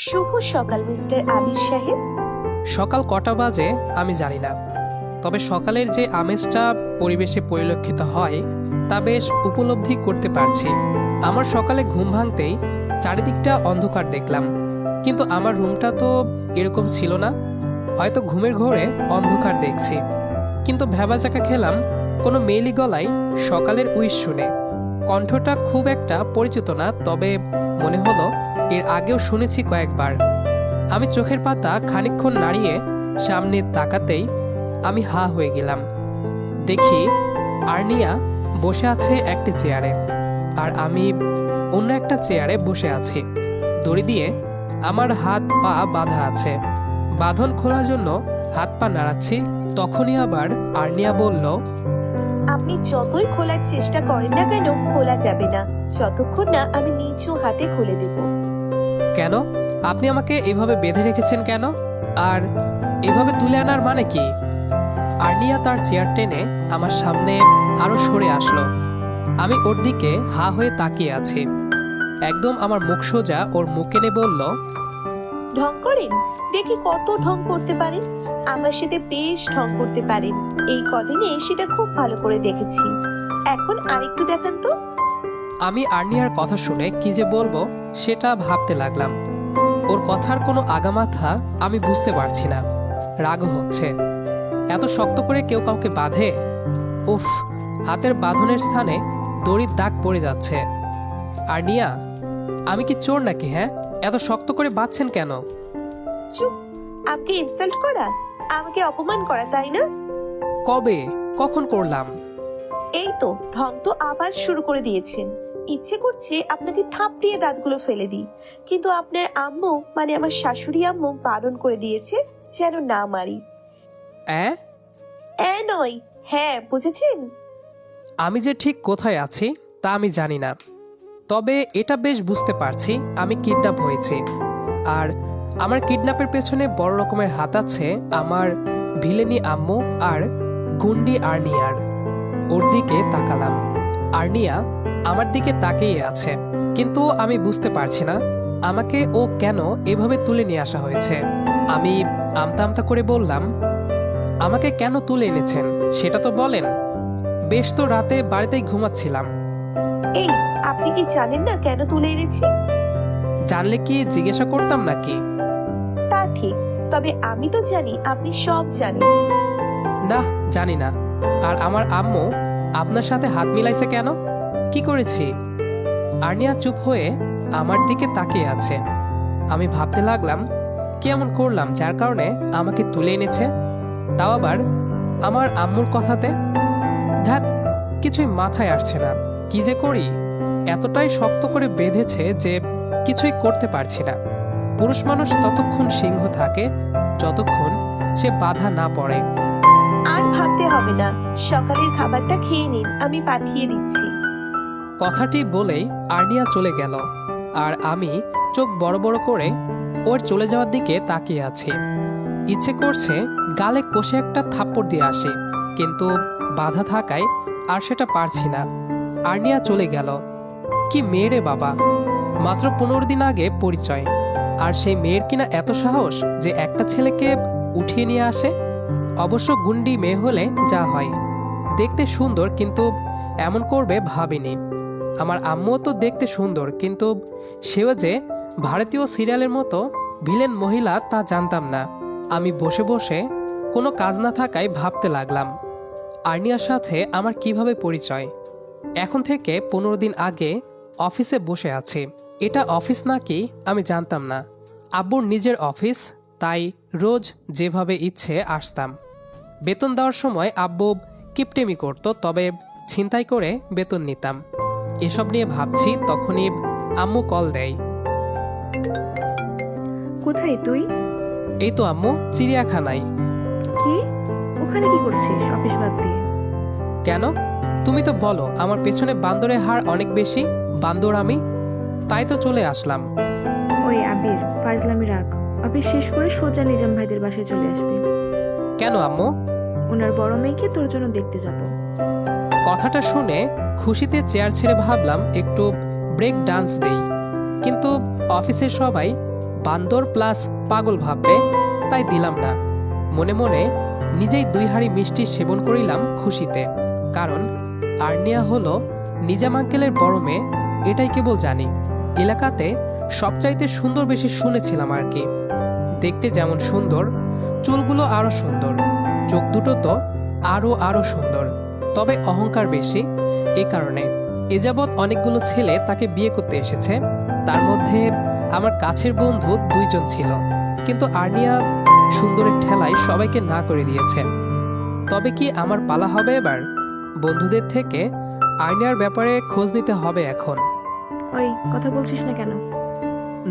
শুভ সকাল মিস্টার আবির সাহেব। সকাল কটা বাজে আমি জানি না, তবে সকালের যে আমেজটা পরিবেশে পরিলক্ষিত হয় তা বেশ উপলব্ধি করতে পারছি। আমার সকালে ঘুম ভাঙতেই চারিদিকটা অন্ধকার দেখলাম, কিন্তু আমার রুমটা তো এরকম ছিল না। হয়তো ঘুমের ঘোরে অন্ধকার দেখছি, কিন্তু ভ্যাবাচাকা খেলাম কোনো মেয়েলি গলায় সকালের উইশ শুনে। কণ্ঠটা খুব একটা পরিচিত না, তবে মনে হলো এর আগেও শুনেছি কয়েকবার। আমি চোখের পাতা খানিকক্ষণ নাড়িয়ে সামনে তাকাতেই আমি হা হয়ে গেলাম। দেখি আর্নিয়া বসে আছে একটি চেয়ারে, আর আমি অন্য একটা চেয়ারে বসে আছি। দড়ি দিয়ে আমার হাত পা বাঁধা আছে। বাঁধন খোলার জন্য হাত পা নাড়াচ্ছি, তখনই আবার আর্নিয়া বলল, আপনি যতই খোলার চেষ্টা করেন না কেন খোলা যাবে না, যতক্ষণ না আমি নিচু হাতে খুলে দেব। কেন? আপনি আমাকে এভাবে বেঁধে রেখেছেন কেন? আর এভাবে তুলে আনার মানে কি? আর্নিয়া তার চেয়ার টেনে আমার সামনে আরো সরে আসলো। আমি ওর দিকে হা হয়ে তাকিয়ে আছি। একদম আমার মুখ সোজা ওর মুখ এনে বলল, ঢং করেন? দেখি কত ঢং করতে পারেন। আমার সাথে বেশ ঢং করতে পারেন, এই কদিনে সেটা খুব ভালো করে দেখেছি। এখন আরেকটু দেখান তো। আমি আর্নিয়ার কথা শুনে কি যে বলবো সেটা ভাবতে লাগলাম। ওর কথার কোনো আগামাথা আমি বুঝতে পারছি না। রাগও হচ্ছে। এত শক্ত করে কেউ কাউকে বাঁধে? উফ, হাতের বাঁধনের স্থানে দড়ির দাগ পড়ে যাচ্ছে। আর্নিয়া, আমি কি চোর নাকি? হ্যাঁ, এত শক্ত করে বাঁধছেন কেন? চুপ! আমাকে ইনসাল্ট করা, আমাকে অপমান করা, তাই না? কবে, কখন করলাম? এই তো ঢং তো আবার শুরু করে দিয়েছেন। ইচ্ছে করছে আপনাকে থাপড়িয়ে দাঁতগুলো ফেলে দিই, কিন্তু আপনার আম্মু মানে আমার শাশুড়ি আম্মু বারণ করে দিয়েছে যেন না মারি। নয়, হ্যাঁ, বুঝেছেন? আমি যে ঠিক কোথায় আছি তা আমি জানি না, তবে এটা বেশ বুঝতে পারছি আমি কিডন্যাপ হয়েছি। আর আমার কিডন্যাপের পেছনে বড় রকমের হাত আছে আমার ভিলেনি আম্মু আর গুন্ডি আর্নিয়ার। ওর দিকে তাকালাম। আর্নিয়া আমার দিকে তাকিয়ে আছে, কিন্তু আমি বুঝতে পারছি না আমাকে ও কেন এভাবে তুলে নিয়ে আসা হয়েছে। আমি আমতা আমতা করে বললাম, আমাকে কেন তুলে এনেছেন সেটা তো বলেন। বেশ তো রাতে বাড়িতেই ঘুমাচ্ছিলাম। এই, আপনি কি জানেন না কেন তুলে এনেছি? জানলে কি জিজ্ঞাসা করতাম নাকি? তা ঠিক, তবে আমি তো জানি আপনি সব জানেন। না, জানি না। আর আমার আম্মু আপনার সাথে হাত মিলাইছে কেন? কি করেছি? আর্নিয়া চুপ হয়ে আমার দিকে তাকিয়ে আছে। আমি ভাবতে লাগলাম কি এমন করলাম যার কারণে আমাকে তুলে এনেছে, তাও আবার আমার আম্মুর কথাতে। ধ্যাৎ, কিছুই মাথায় আসছে না। কি যে করি, এতটাই শক্ত করে বেঁধেছে যে কিছুই করতে পারছি না। পুরুষ মানুষ ততক্ষণ সিংহ থাকে যতক্ষণ সে বাধা না পড়ে। আর ভাবতে হবে না, সকালের খাবারটা খেয়ে নিন, আমি পাঠিয়ে দিচ্ছি। কথাটি বলেই আর্নিয়া চলে গেল, আর আমি চোখ বড় বড় করে ওর চলে যাওয়ার দিকে তাকিয়ে আছি। ইচ্ছে করছে গালে কষে একটা থাপ্পড় দিয়ে আসি, কিন্তু বাধা থাকায় আর সেটা পারছি না। আর্নিয়া চলে গেল। কি মেয়ে রে বাবা! মাত্র 15 দিন আগে পরিচয়, আর সেই মেয়ের কিনা এত সাহস যে একটা ছেলেকে উঠিয়ে নিয়ে আসে। অবশ্য গুন্ডি মেয়ে হলে যা হয়, দেখতে সুন্দর, কিন্তু এমন করবে ভাবিনি। আমার আম্মুও তো দেখতে সুন্দর, কিন্তু সেও যে ভারতীয় সিরিয়ালের মতো ভিলেন মহিলা তা জানতাম না। আমি বসে বসে কোনো কাজ না থাকায় ভাবতে লাগলাম আর্নিয়ার সাথে আমার কিভাবে পরিচয়। এখন থেকে 15 দিন আগে অফিসে বসে আছি। এটা অফিস নাকি আমি জানতাম না। আব্বুর নিজের অফিস, তাই রোজ যেভাবে ইচ্ছে আসতাম। বেতন দেওয়ার সময় আব্বু কিপটেমি করত, তবে ছিনতাই করে বেতন নিতাম। এসব নিয়ে ভাবছি, তখনই আম্মু কল দেয়। কোথায় তুই? এই তো আম্মু, চিড়িয়াখানায়। কি? ওখানে কি করছিস অফিস বাদ দিয়ে? কেন? তুমি তো বলো আমার পেছনে বান্দরের হার অনেক বেশি, বান্দর আমি, তাই তো চলে আসলাম। ওই আবির, ফাজলামি রাখ। অফিস শেষ করে সোজা নিজাম ভাইদের বাসায় চলে আসবি। কেন আম্মু? ওনার বড় মেয়েকে তোর জন্য দেখতে যাব। কথাটা শুনে খুশিতে চেয়ার ছেড়ে ভাবলাম একটু ব্রেক ডান্স দেই, কিন্তু অফিসের সবাই বান্দর প্লাস পাগল ভাববে, তাই দিলাম না। মনে মনে নিজেই 2 হাঁড়ি মিষ্টি সেবন করিলাম খুশিতে। কারণ আর্নিয়া হলো নিজাম আঙ্কেলের বড় মেয়ে, এটাই কেবল জানি। এলাকাতে সবচাইতে সুন্দর বেশি শুনেছিলাম আর কি। দেখতে যেমন সুন্দর, চুলগুলো আরো সুন্দর, চোখ দুটো তো আরো সুন্দর। তবে অহংকার বেশি, এ কারণে এ যাবৎ অনেকগুলো ছেলে তাকে বিয়ে করতে এসেছে। তার মধ্যে আমার কাছের বন্ধু 2 জন ছিল, কিন্তু আর্নিয়া সুন্দরের ঠেলায় সবাইকে না করে দিয়েছে। তবে কি আমার পালা হবে এবার? বন্ধুদের থেকে আর্নিয়ার ব্যাপারে খোঁজ নিতে হবে এখন। ওই কথা বলছিস না কেন?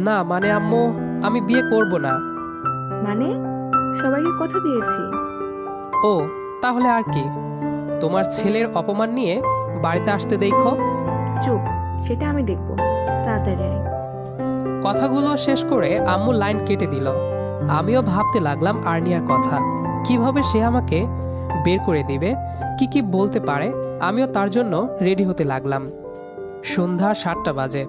না মানে আম্মু, আমি বিয়ে করব না। মানে সবাইকে কথা দিয়েছি। ও তাহলে আর কি? তোমার ছেলের অপমান নিয়ে বাড়িতে আসতে দেখো। চুপ, সেটা আমি দেখব। তাড়াতাড়ি আয়। কথাগুলো শেষ করে আম্মু লাইন কেটে দিল। আমিও ভাবতে লাগলাম আর্নিয়ার কথা, কিভাবে সে আমাকে বের করে দিবে, কি কি বলতে পারে। আমিও তার জন্য রেডি হতে লাগলাম। সন্ধ্যা 7টা বাজে।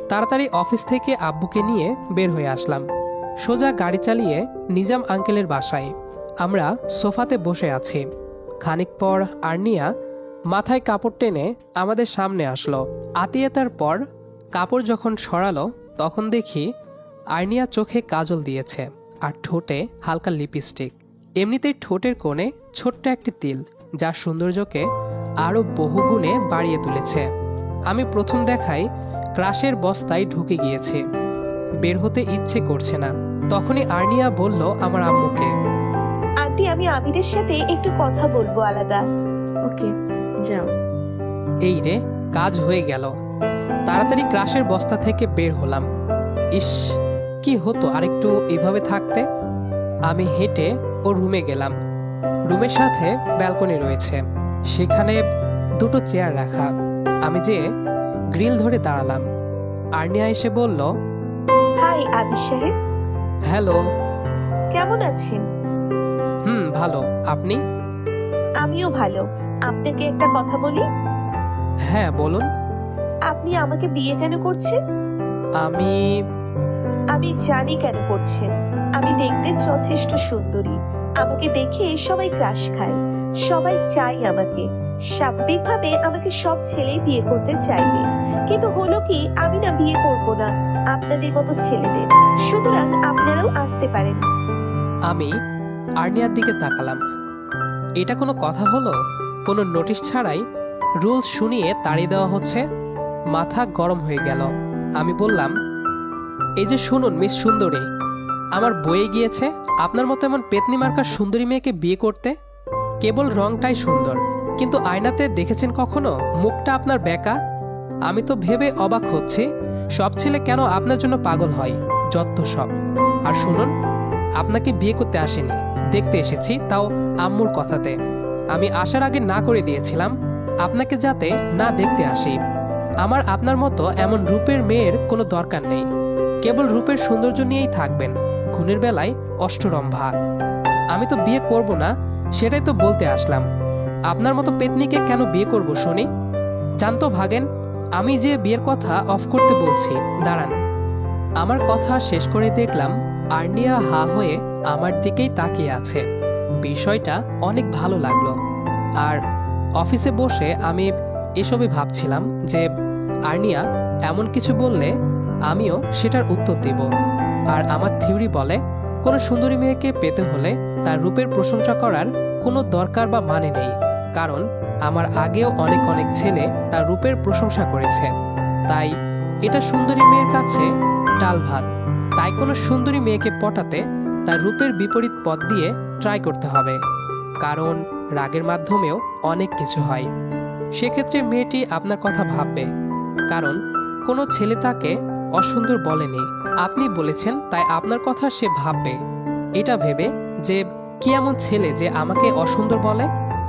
তাড়াতাড়ি অফিস থেকে আব্বুকে নিয়ে বের হয়ে আসলাম। সোজা গাড়ি চালিয়ে নিজাম আঙ্কেলের বাসায়। আমরা সোফাতে বসে আছি। খানিক পর আর্নিয়া মাথায় কাপড় টেনে আমাদের সামনে আসলো। আতিয়াতার পর কাপড় যখন সরালো তখন দেখি আর্নিয়া চোখে কাজল দিয়েছে আর ঠোঁটে হালকা লিপস্টিক। এমনিতেই ঠোঁটের কোণে ছোট্ট একটি তিল, যার সৌন্দর্যকে আরও বহুগুণে বাড়িয়ে তুলেছে। আমি প্রথম দেখাই ক্রাশের বস্তায় ঢুকে গিয়েছি। বের হতে ইচ্ছে করছে না। তখনই আর্নিয়া বলল আমার আম্মুকে, আন্টি আমি আবিরের সাথে একটু কথা বলবো আলাদা। ওকে, যাও। এই রে, কাজ হয়ে গেল। তাড়াতাড়ি ক্রাশের বস্তা থেকে বের হলাম। ইস, কি হতো আরেকটু এভাবে থাকতে। আমি হেঁটে ওর রুমে গেলাম। রুমের সাথে ব্যালকনি রয়েছে, সেখানে 2টো চেয়ার রাখা। আমি যে গ্রিল ধরে দাঁড়ালাম। আর্নিয়া এসে বলল, হাই আবির সাহেব, হ্যালো। কেমন আছেন? ভালো, আপনি? আমিও ভালো। আপনাকে একটা কথা বলি। হ্যাঁ বলুন। আপনি আমাকে বিয়ে কেন করছেন? আমি জানি কেন করছেন। আমি দেখতে যথেষ্ট সুন্দরী। আমাকে দেখে সবাই ক্রাশ খায়, সবাই চাই আমাকে। স্বাভাবিকভাবে আমাকে সব ছেলেই বিয়ে করতে চাইবে, কিন্তু হলো কি আমি না বিয়ে করব না আপনাদের মতো ছেলেদের। সুতরাং আপনারাও আসতে পারেন। আমি আর্নিয়ার দিকে তাকালাম। এটা কোনো কথা হলো? কোনো নোটিশ ছাড়াই রুলস শুনিয়ে তাড়িয়ে দেওয়া হচ্ছে। মাথা গরম হয়ে গেল। আমি বললাম, এই যে শুনুন মিস সুন্দরী, আমার বইয়ে গিয়েছে আপনার মতো এমন পেতনি মার্কার সুন্দরী মেয়েকে বিয়ে করতে। কেবল রংটাই সুন্দর, কিন্তু আয়নাতে দেখেছেন কখনো মুখটা আপনার বেঁকা? আমি তো ভেবে অবাক হচ্ছি, সব ছেলে কেন আপনার জন্য পাগল হয়, যত সব। আর শুনুন, আপনাকে বিয়ে করতে আসেনি, দেখতে এসেছি, তাও আম্মুর কথাতে। আমি আসার আগে না করে দিয়েছিলাম আপনাকে যাতে না দেখতে আসি। আমার আপনার মতো এমন রূপের মেয়ের কোনো দরকার নেই। কেবল রূপের সৌন্দর্য নিয়েই থাকবেন, গুণের বেলায় অষ্টরম্ভা। আমি তো বিয়ে করব না, সেটাই তো বলতে আসলাম। আপনার মতো পেতনিকে কেন বিয়ে করব শুনি? জানতো ভাগেন, আমি যে বিয়ের কথা অফ করতে বলছি, দাঁড়ান। আমার কথা শেষ করে দেখলাম আর্নিয়া হা হয়ে আমার দিকেই তাকিয়ে আছে। বিষয়টা অনেক ভালো লাগলো। আর অফিসে বসে আমি এসবই ভাবছিলাম যে আর্নিয়া এমন কিছু বললে আমিও সেটার উত্তর দেব। আর আমার থিওরি বলে, কোনো সুন্দরী মেয়েকে পেতে হলে তার রূপের প্রশংসা করার কোনো দরকার বা মানে নেই। কারণ আমার আগেও অনেক অনেক ছেলে তার রূপের প্রশংসা করেছে। তাই এটা সুন্দরী মেয়ের কাছে ডাল ভাত। তাই কোনো সুন্দরী মেয়েকে পটাতে তার রূপের বিপরীত পথ দিয়ে ট্রাই করতে হবে। কারণ রাগের মাধ্যমেও অনেক কিছু হয়। সেক্ষেত্রে মেয়েটি আপনার কথা ভাববে, কারণ কোনো ছেলে তাকে অসুন্দর বলেনি, আপনি বলেছেন, তাই আপনার কথা সে ভাববে। এটা ভেবে যে কি এমন ছেলে যে আমাকে অসুন্দর বলে।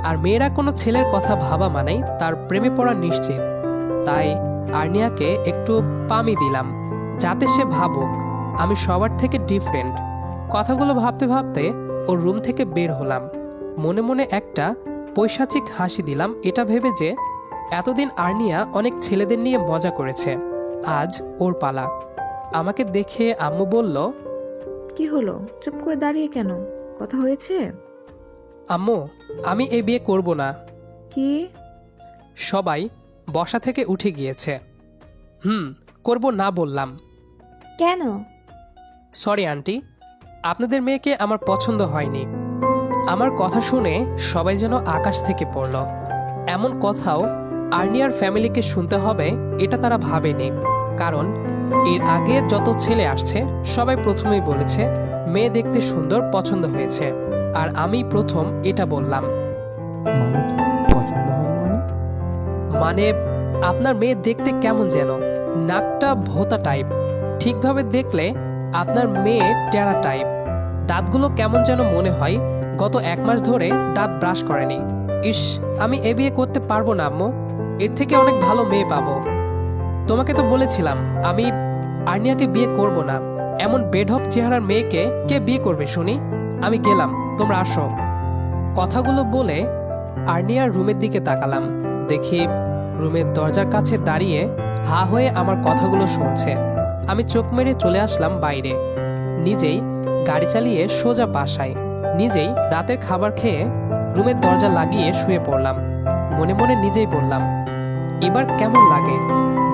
আর মেয়েরা কোনো ছেলের কথা ভাবা মানেই তার প্রেমে পড়া নিশ্চিত। তাই আর্নিয়াকে একটু পামি দিলাম, যাতে সে ভাবুক আমি সবার থেকে ডিফারেন্ট। কথাগুলো ভাবতে ভাবতে ওর রুম থেকে বের হলাম। মনে মনে একটা পৈশাচিক হাসি দিলাম, এটা ভেবে যে এতদিন আর্নিয়া অনেক ছেলেদের নিয়ে মজা করেছে, আজ ওর পালা। আমাকে দেখে আম্মু বলল, কি হলো, চুপ করে দাঁড়িয়ে কেন? কথা হয়েছে? আম্মু, আমি এই বিয়ে করব না। কি? সবাই বসা থেকে উঠে গিয়েছে। করব না বললাম। কেন? সরি আন্টি, আপনাদের মেয়েকে আমার পছন্দ হয়নি। আমার কথা শুনে সবাই যেন আকাশ থেকে পড়ল। এমন কথাও আর্নিয়ার ফ্যামিলিকে শুনতে হবে এটা তারা ভাবেনি। কারণ এর আগে যত ছেলে আসছে সবাই প্রথমেই বলেছে মেয়ে দেখতে সুন্দর, পছন্দ হয়েছে। আর আমি প্রথম এটা বললাম। মানে কি পছন্দ হয়নি মানে? মানে আপনার মেয়ে দেখতে কেমন যেন, নাকটা ভোঁতা টাইপ, ঠিকভাবে দেখলে আপনার মেয়ে টেরা টাইপ, দাঁতগুলো কেমন যেন মনে হয় গত 1 মাস ধরে দাঁত ব্রাশ করেনি। ইস, আমি এ বিয়ে করতে পারবো না আম্মু, এর থেকে অনেক ভালো মেয়ে পাবো। তোমাকে তো বলেছিলাম আমি আর্নিয়াকে বিয়ে করব না। এমন বেঢপ চেহারার মেয়েকে কে বিয়ে করবে শুনি? আমি গেলাম, তোমরা আসো। কথাগুলো বলে আর্নিয়ার রুমের দিকে তাকালাম। দেখি রুমের দরজার কাছে দাঁড়িয়ে হা হয়ে আমার কথাগুলো শুনছে। আমি চোখ মেরে চলে আসলাম বাইরে। নিজেই গাড়ি চালিয়ে সোজা বাসায়। নিজেই রাতের খাবার খেয়ে রুমের দরজা লাগিয়ে শুয়ে পড়লাম। মনে মনে নিজেই বললাম, এবার কেমন লাগে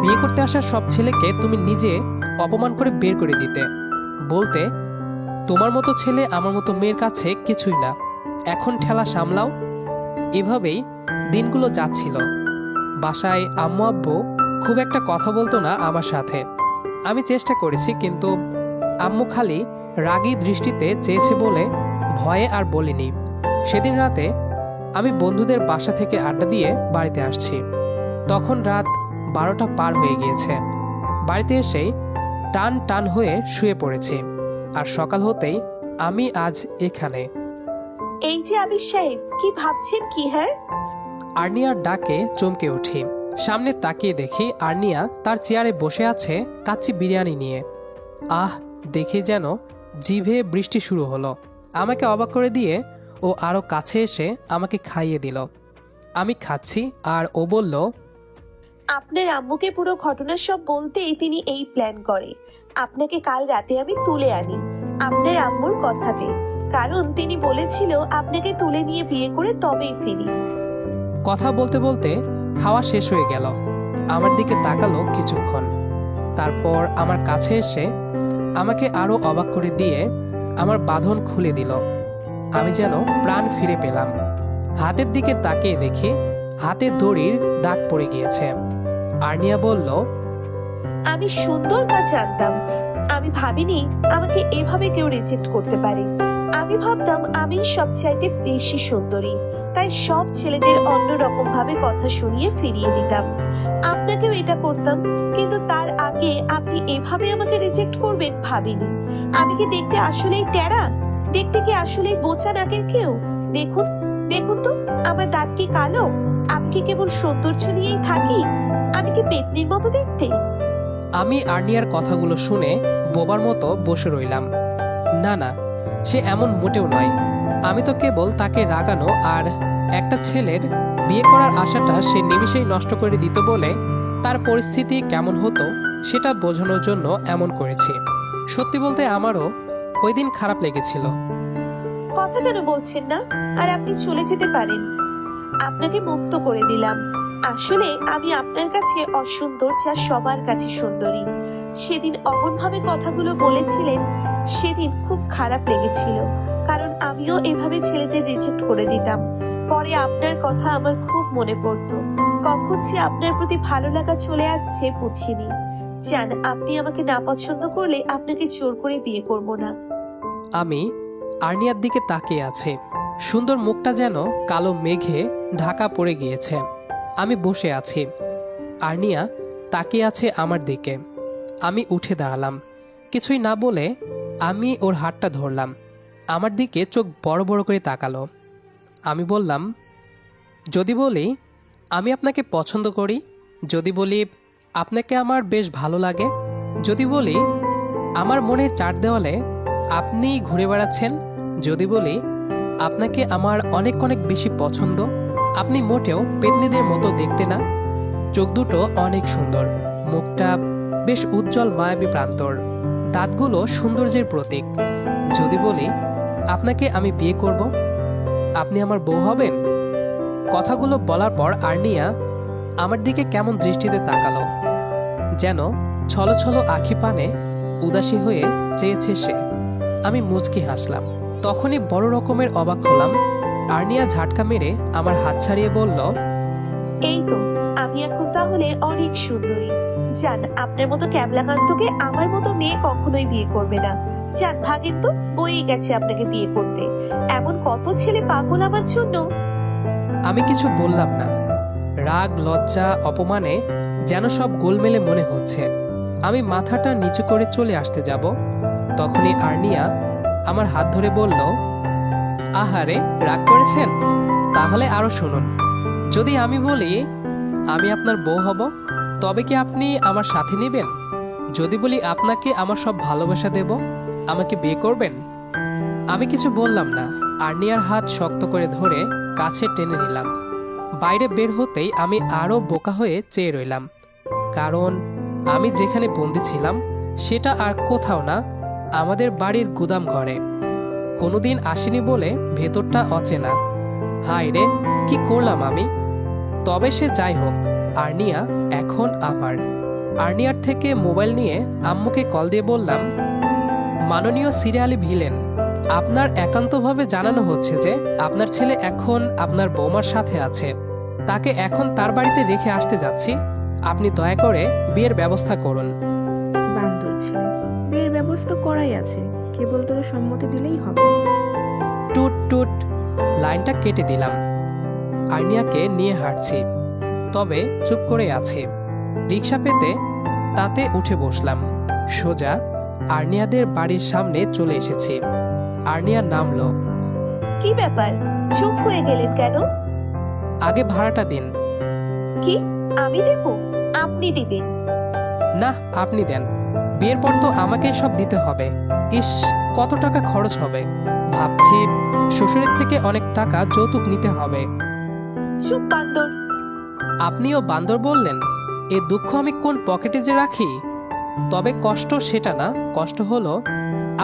বিয়ে করতে আসা সব ছেলেকে তুমি নিজে অপমান করে বের করে দিতে, বলতে তোমার মতো ছেলে আমার মতো মেয়ের কাছে কিছুই না, এখন ঠেলা সামলাও। এভাবেই দিনগুলো যাচ্ছিল। বাসায় আম্মু আব্বু খুব একটা কথা বলতো না আমার সাথে। আমি চেষ্টা করেছি, কিন্তু আম্মু খালি রাগী দৃষ্টিতে চেয়েছে বলে ভয়ে আর বলিনি। সেদিন রাতে আমি বন্ধুদের বাসা থেকে আড্ডা দিয়ে বাড়িতে আসছি। তখন রাত 12টা পার হয়ে গিয়েছে। বাড়িতে এসেই টান টান হয়ে শুয়ে পড়েছি। আর সকাল হতেই আমি আজ এখানে। এই যে আবির সাহেব, কি ভাবছেন কি? হ্যাঁ, আর্নিয়ার ডাকে চমকে উঠি। সামনে তাকিয়ে দেখি আর্নিয়া তার চেয়ারে বসে আছে কাচ্চি বিরিয়ানি নিয়ে। আহ, দেখে যেন জিভে বৃষ্টি শুরু হলো। আমাকে অবাক করে দিয়ে ও আরো কাছে এসে আমাকে খাইয়ে দিল। আমি খাচ্ছি আর ও বলল, আপনার আম্মুকে পুরো ঘটনা সব বলতেই তিনি এই প্ল্যান করে আপনাকে কাল রাতে আমি তুলে আনি আপনার আম্মুর কথাতে, কারণ তিনি বলেছিল আপনাকে তুলে নিয়ে বিয়ে করে তবেই ফিরি। কথা বলতে বলতে খাওয়া শেষ হয়ে গেল। আমার দিকে তাকালো কিছুক্ষণ, তারপর আমার কাছে এসে আমাকে আরো অবাক করে দিয়ে আমার বাঁধন খুলে দিল। আমি যেন প্রাণ ফিরে পেলাম। হাতের দিকে তাকিয়ে দেখি হাতে দড়ির দাগ পড়ে গিয়েছে। আর্নিয়া বলল, আমি সুন্দর তা জানতাম, আমি ভাবিনি আমাকে এভাবে কেউ রিজেক্ট করতে পারে। আমি ভাবতাম আমি সবচাইতে বেশি সুন্দরী, তাই সব ছেলেদের অন্যরকম ভাবে কথা শুনিয়ে ফিরিয়ে দিতাম। আপনাকেও এটা করতাম, কিন্তু তার আগে আপনি এভাবে আমাকে রিজেক্ট করবেন ভাবিনি। আমি কি দেখতে আসলেই টেরা? দেখতে কি আসলেই বোচা নাকের কেউ? দেখুন দেখুন তো, আমার দাঁত কি কালো? আমি কি কেবল সৌন্দর্য নিয়েই থাকি? আমি কি পেতনির মতো দেখতে? আমি আর্নিয়ার কথাগুলো শুনে বোবার মতো বসে রইলাম। না না, সে এমন মোটেও নয়। আমি তো কেবল তাকে রাগানো আর একটা ছেলের বিয়ে করার আশাটা সে নিমিষেই নষ্ট করে দিত বলে তার পরিস্থিতি কেমন হতো সেটা বোঝানোর জন্য এমন করেছি। সত্যি বলতে আমারও ওই দিন খারাপ লেগেছিল। কথা কেন বলছেন না? আর আপনি চলে যেতে পারেন, আপনাকে মুক্ত করে দিলাম। আসলে আমি আপনার কাছে অসুন্দর, যা সবার কাছে সুন্দরী। সেদিন অমনভাবে কথাগুলো বলেছিলেন, সেদিন খুব খারাপ লেগেছিল, কারণ আমিও এভাবে ছেলেদের রিজেক্ট করে দিতাম। পরে আপনার কথা আমার খুব মনে পড়তো। কখন যে আপনার প্রতি ভালো লাগা চলে আসছে বুঝিনি। জান, আপনি আমাকে না পছন্দ করলে আপনাকে জোর করে বিয়ে করব না। আমি আর্নিয়ার দিকে তাকিয়ে আছি। সুন্দর মুখটা যেন কালো মেঘে ঢাকা পড়ে গিয়েছে। আমি বসে আছি, আর্নিয়া তাকিয়ে আছে আমার দিকে। আমি উঠে দাঁড়ালাম। কিছুই না বলে আমি ওর হাতটা ধরলাম। আমার দিকে চোখ বড় বড় করে তাকালো। আমি বললাম, যদি বলি আমি আপনাকে পছন্দ করি, যদি বলি আপনাকে আমার বেশ ভালো লাগে, যদি বলি আমার মনের 4 দেওয়ালে আপনি ঘুরে বেড়াচ্ছেন, যদি বলি আপনাকে আমার অনেক অনেক বেশি পছন্দ, আপনি মোটেও পেতনিদের মতো দেখতে না, চোখ দুটো অনেক সুন্দর, মুখটা বেশ উজ্জ্বল মায়াবী প্রান্তর, দাঁতগুলো সৌন্দর্যের প্রতীক। যদি বলি আপনাকে আমি বিয়ে করব, আপনি আমার বউ হবেন? কথাগুলো বলার পর আর্নিয়া আমার দিকে কেমন দৃষ্টিতে তাকালো, যেন ছলো ছলো আখি পানে উদাসী হয়ে চেয়েছে সে। আমি মুচকি হাসলাম। তখনই বড় রকমের অবাক হলাম। আর্নিয়া ঝাটকা মেরে আমার হাত ছাড়িয়ে বলল, এই তো, আমি এখন তাহলে অনেক সুন্দরী। জান, আপনার মতো ক্যাবলাকান্তকে আমার মতো মেয়ে কখনোই বিয়ে করবে না। জান, ভাগেন তো, বইয়ে গেছে আপনাকে বিয়ে করতে। এমন কত ছেলে পাগল আমার জন্য। আমি কিছু বললাম না। রাগ, লজ্জা, অপমানে যেন সব গোলমেলে মনে হচ্ছে। আমি মাথাটা নিচু করে চলে আসতে যাব, তখনই আর্নিয়া আমার হাত ধরে বলল, আহারে, রাগ করেছেন? তাহলে আরো শুনুন। যদি আমি বলি আমি আপনার বউ হব, তবে কি আপনি আমার সাথে নেবেন? যদি বলি আপনাকে আমার সব ভালোবাসা দেব, আমাকে বিয়ে করবেন? আমি কিছু বললাম না। আর্নিয়ার হাত শক্ত করে ধরে কাছে টেনে নিলাম। বাইরে বের হতেই আমি আরো বোকা হয়ে চেয়ে রইলাম, কারণ আমি যেখানে বন্দি ছিলাম সেটা আর কোথাও না, আমাদের বাড়ির গুদাম ঘরে। কোনোদিন আসেনি বলে ভেতরটা অচেনা। হায় রে, কি করলাম আমি! তবে সে যাই হোক, আর্নিয়া এখন আমার। আর্নিয়ার থেকে মোবাইল নিয়ে আম্মুকে কল দিয়ে বললাম, মাননীয় সিরিয়ালি ভিলেন, আপনার একান্তভাবে জানানো হচ্ছে যে আপনার ছেলে এখন আপনার বৌমার সাথে আছে। তাকে এখন তার বাড়িতে রেখে আসতে যাচ্ছি। আপনি দয়া করে বিয়ের ব্যবস্থা করুন। বান্দর ছেলে, বিয়ের ব্যবস্থা করাই আছে, কেবল তোর সম্মতি দিলেই হবে। টুট টুট, লাইনটা কেটে দিলাম। আর্নিয়াকে নিয়ে হাঁটছি, তবে চুপ করে আছি। রিক্সা পেতে তাতে উঠে বসলাম। সোজা আর্নিয়াদের বাড়ির সামনে চলে এসেছি। আর্নিয়া নামলো। কি ব্যাপার, চুপ হয়ে গেলেন কেন? আগে ভাড়াটা দিন। কি, আমি দেব? আপনি দিবেন? না, আপনি দেন। বিয়ের পর তো আমাকে সব দিতে হবে। ইস, কত টাকা খরচ হবে! ভাবছি শ্বশুরের থেকে অনেক টাকা যৌতুক নিতে হবে। চুপ বান্দর! আপনিও বান্দর বললেন? এ দুঃখ আমি কোন পকেটে যে রাখি? তবে কষ্ট সেটা না, কষ্ট হলো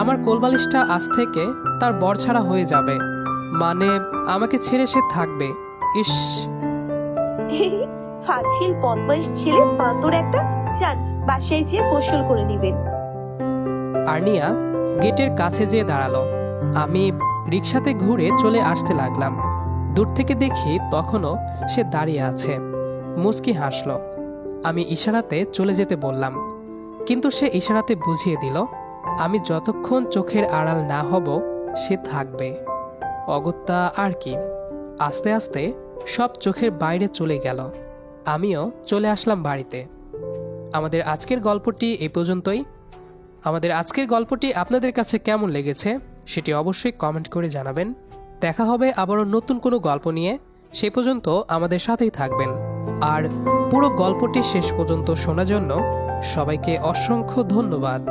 আমার কোলবালিশটা আজ থেকে তার বরছাড়া হয়ে যাবে। মানে আমাকে ছেড়ে সে থাকবে। ইস, ফাজিল বদমাইশ ছেলে, বান্দর একটা। যান, বাসায় যেয়ে গোসল করে নিবেন। আর্নিয়া গেটের কাছে যেয়ে দাঁড়ালো। আমি রিক্সাতে ঘুরে চলে আসতে লাগলাম। দূর থেকে দেখি তখনও সে দাঁড়িয়ে আছে। মুচকি হাসলো। আমি ইশারাতে চলে যেতে বললাম, কিন্তু সে ইশারাতে বুঝিয়ে দিল আমি যতক্ষণ চোখের আড়াল না হব সে থাকবে। অগত্যা আর কি। আস্তে আস্তে সব চোখের বাইরে চলে গেল। আমিও চলে আসলাম বাড়িতে। আমাদের আজকের গল্পটি এই পর্যন্তই। আমাদের আজকের গল্পটি আপনাদের কাছে কেমন লেগেছে সেটি অবশ্যই কমেন্ট করে জানাবেন। দেখা হবে আবারও নতুন কোনো গল্প নিয়ে। সে পর্যন্ত আমাদের সাথেই থাকবেন। আর পুরো গল্পটি শেষ পর্যন্ত শোনার জন্য সবাইকে অসংখ্য ধন্যবাদ।